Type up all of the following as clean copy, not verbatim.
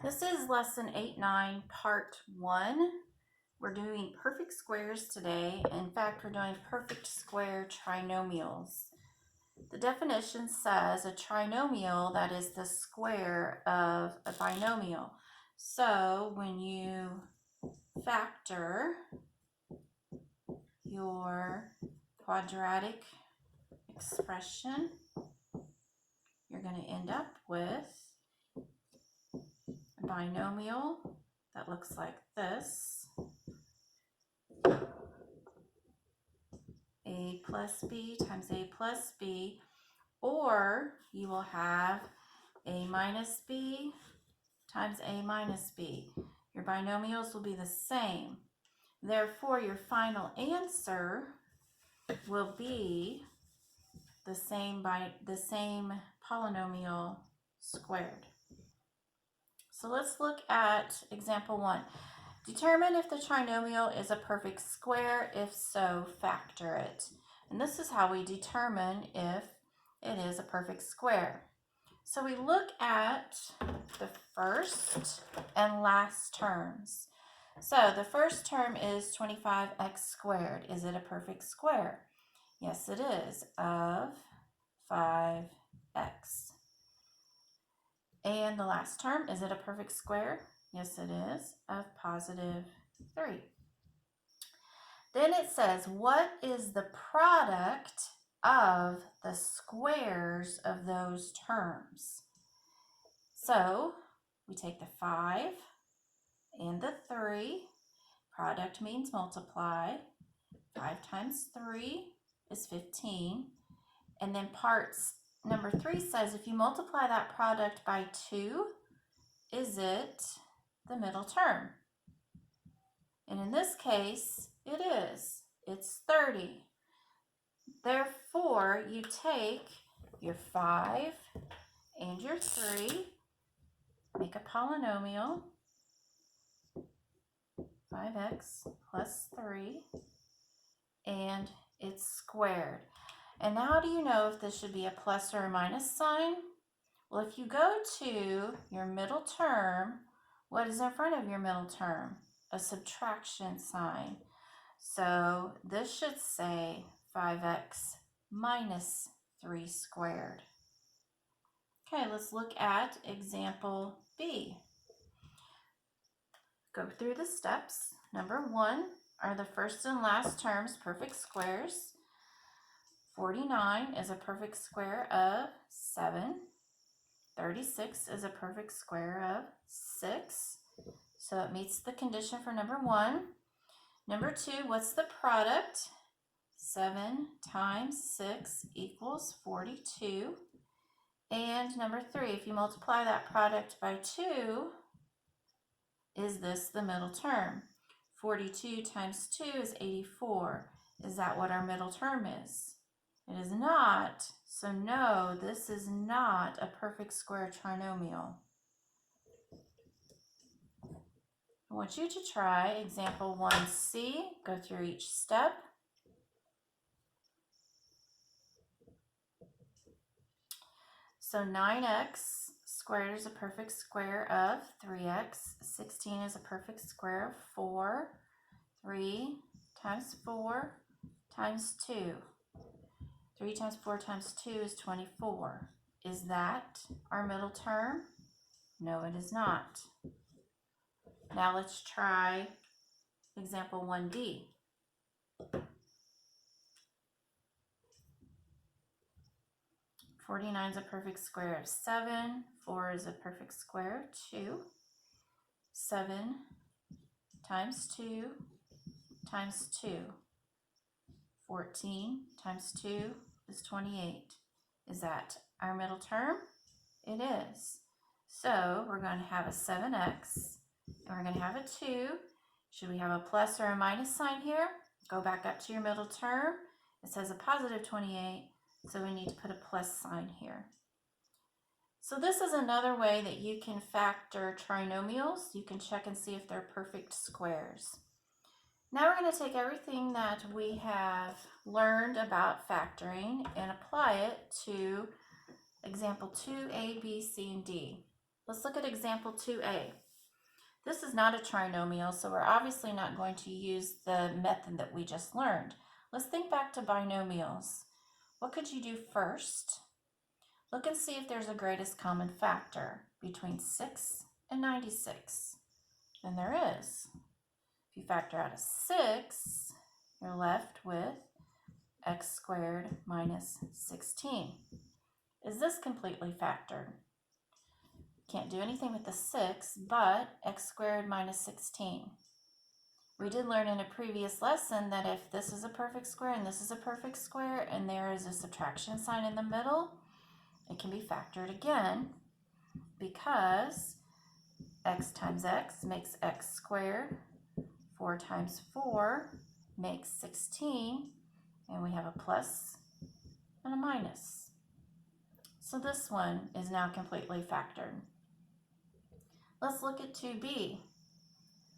This is lesson 8-9, part 1. We're doing perfect squares today. In fact, we're doing perfect square trinomials. The definition says a trinomial, that is the square of a binomial. So when you factor your quadratic expression, you're going to end up with a binomial that looks like this. A plus b times a plus b, or you will have a minus b times a minus b. Your binomials will be the same. Therefore, your final answer will be the same polynomial squared. So let's look at example 1. Determine if the trinomial is a perfect square. If so, factor it. And this is how we determine if it is a perfect square. So we look at the first and last terms. So the first term is 25x squared. Is it a perfect square? Yes, it is, of 5x. And the last term, is it a perfect square? Yes, it is, of positive 3. Then it says, what is the product of the squares of those terms? So we take the 5 and the 3. Product means multiply. 5 times 3 is 15. And then parts number 3 says, if you multiply that product by 2, is it the middle term? And in this case, it is. It's 30. Therefore, you take your 5 and your 3, make a polynomial, 5x plus 3, and it's squared. And now how do you know if this should be a plus or a minus sign? Well, if you go to your middle term, what is in front of your middle term? A subtraction sign. So this should say 5x minus 3 squared. Okay, let's look at example B. Go through the steps. Number 1, are the first and last terms perfect squares? 49 is a perfect square of 7. 36 is a perfect square of 6. So it meets the condition for number 1. Number 2, what's the product? 7 times 6 equals 42. And number 3, if you multiply that product by 2, is this the middle term? 42 times 2 is 84. Is that what our middle term is? It is not. So no, this is not a perfect square trinomial. I want you to try example 1C. Go through each step. So 9x squared is a perfect square of 3x. 16 is a perfect square of 4. 3 times 4 times 2. 3 times 4 times 2 is 24. Is that our middle term? No, it is not. Now let's try example 1D. Forty-nine is a perfect square of 7. 4 is a perfect square of 2. 7 times 2 times 2. 14 times 2 is 28. Is that our middle term? It is. So we're going to have a 7x, and we're going to have a 2. Should we have a plus or a minus sign here? Go back up to your middle term. It says a positive 28, so we need to put a plus sign here. So this is another way that you can factor trinomials. You can check and see if they're perfect squares. Now we're going to take everything that we have learned about factoring and apply it to example 2A, B, C, and D. Let's look at example 2a. This is not a trinomial, so we're obviously not going to use the method that we just learned. Let's think back to binomials. What could you do first? Look and see if there's a greatest common factor between 6 and 96. And there is. If you factor out a 6, you're left with x squared minus 16. Is this completely factored? Can't do anything with the 6, but x squared minus 16. We did learn in a previous lesson that if this is a perfect square and this is a perfect square and there is a subtraction sign in the middle, it can be factored again because x times x makes x squared, 4 times 4 makes 16, and we have a plus and a minus. So this one is now completely factored. Let's look at 2b.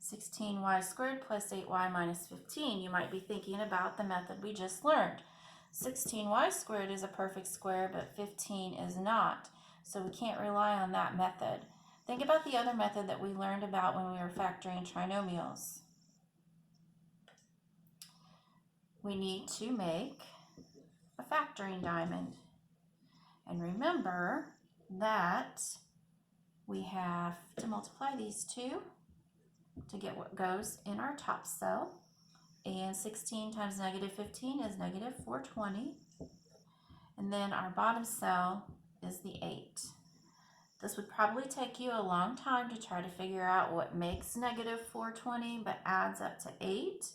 16y squared plus 8y minus 15. You might be thinking about the method we just learned. 16y squared is a perfect square, but 15 is not. So we can't rely on that method. Think about the other method that we learned about when we were factoring trinomials. We need to make a factoring diamond. And remember that we have to multiply these two to get what goes in our top cell. And 16 times negative 15 is negative 420. And then our bottom cell is the 8. This would probably take you a long time to try to figure out what makes negative 420 but adds up to 8.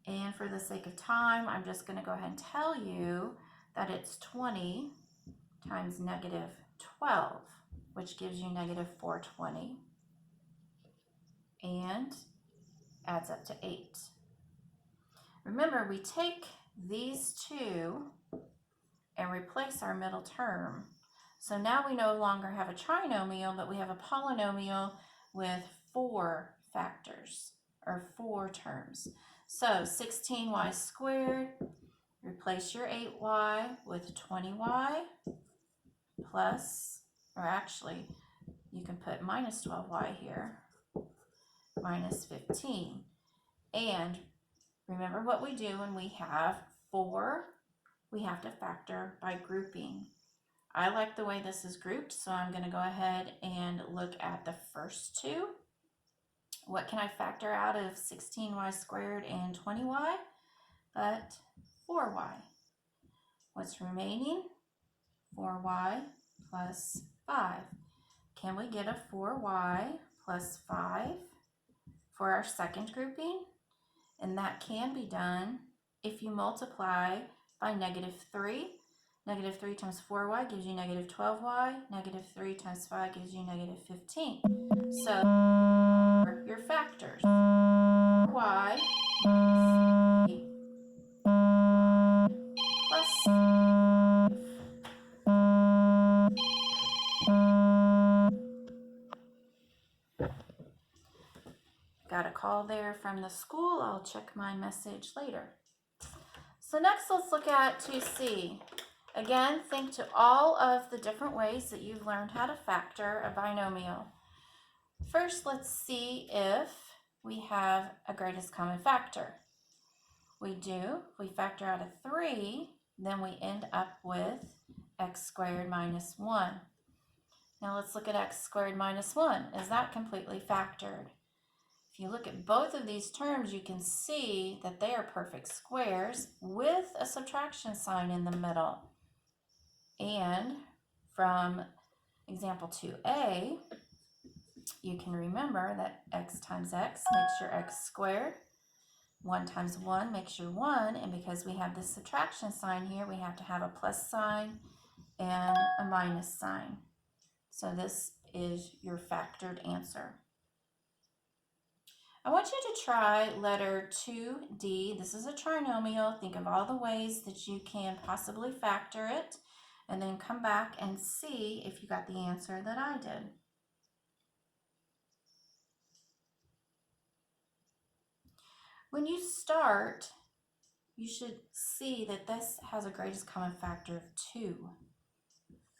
And for the sake of time, I'm just going to go ahead and tell you that it's 20 times negative 12, which gives you negative 420 and adds up to 8. Remember, we take these two and replace our middle term. So now we no longer have a trinomial, but we have a polynomial with 4 factors, or 4 terms. So 16y squared, replace your 8y with 20y plus, or actually, you can put minus 12y here, minus 15. And remember what we do when we have 4, we have to factor by grouping. I like the way this is grouped, so I'm going to go ahead and look at the first two. What can I factor out of 16y squared and 20y? But 4y. What's remaining? 4y plus 5. Can we get a 4y plus 5 for our second grouping? And that can be done if you multiply by negative 3. Negative 3 times 4y gives you negative 12y. Negative 3 times 5 gives you negative 15. So your factors. Y minus 3 plus 5. Got a call there from the school. I'll check my message later. So next let's look at 2c. Again, think to all of the different ways that you've learned how to factor a binomial. First, let's see if we have a greatest common factor. We do. We factor out a 3, then we end up with x squared minus 1. Now let's look at x squared minus 1. Is that completely factored? If you look at both of these terms, you can see that they are perfect squares with a subtraction sign in the middle. And from example 2a, you can remember that x times x makes your x squared. 1 times 1 makes your 1, and because we have this subtraction sign here, we have to have a plus sign and a minus sign. So this is your factored answer. I want you to try letter 2D. This is a trinomial. Think of all the ways that you can possibly factor it, and then come back and see if you got the answer that I did. When you start, you should see that this has a greatest common factor of 2.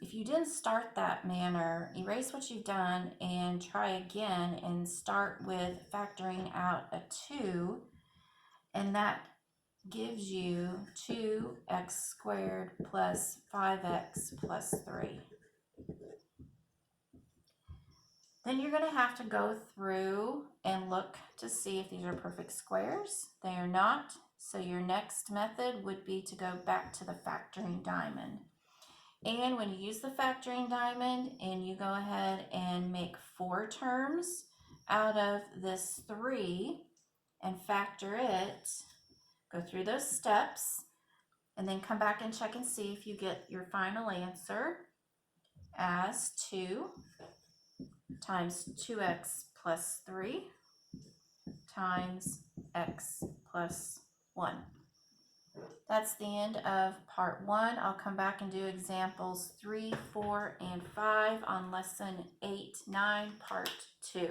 if you didn't start that manner, erase what you've done and try again and start with factoring out a 2, and that gives you 2x squared plus 5x plus 3. Then you're going to have to go through and look to see if these are perfect squares. They are not, so your next method would be to go back to the factoring diamond. And when you use the factoring diamond and you go ahead and make 4 terms out of this 3 and factor it, go through those steps and then come back and check and see if you get your final answer as 2 times 2x plus 3 times x plus 1. That's the end of part 1. I'll come back and do examples 3, 4, and 5 on lesson 8, 9, part 2.